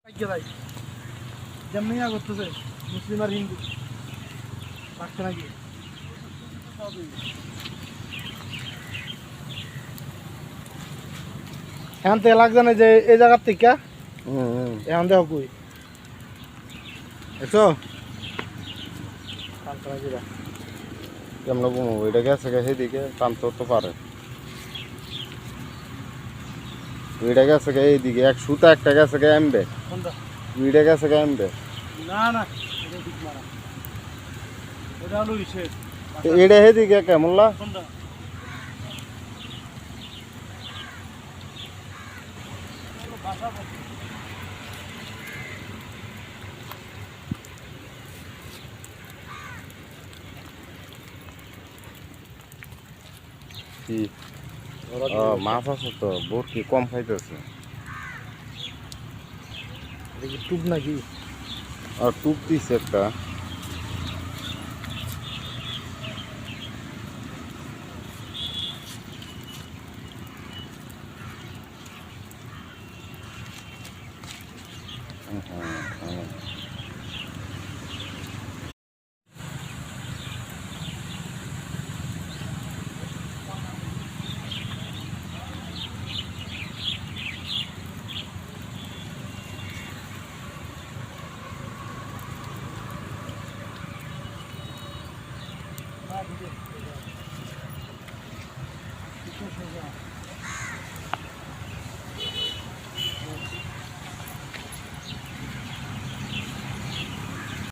ভাই যেমনি না করতেছে মুসলিম আর হিন্দু পারছে নাকি এখন তো লাগছে না যে এই জায়গার থেকে এখন দেখো কই দেখছো কেমন ঘুমাবো এটা গেছে গেছে দিকে টানতে তো পারে দুইটা গেছে গে এইদিকে এক সুতা একটা গেছে গে এমবে দুইটা গেছে গে এমবে না না এটা ঠিক মারা এটা হলো ইসের এটা হেদিকে কেমনলা কোনটা ভাষা কি মাছ আছে তো বহুত কি কম খাইতেছে এটা কি টুপ নাকি আর টুপ দিছে একটা না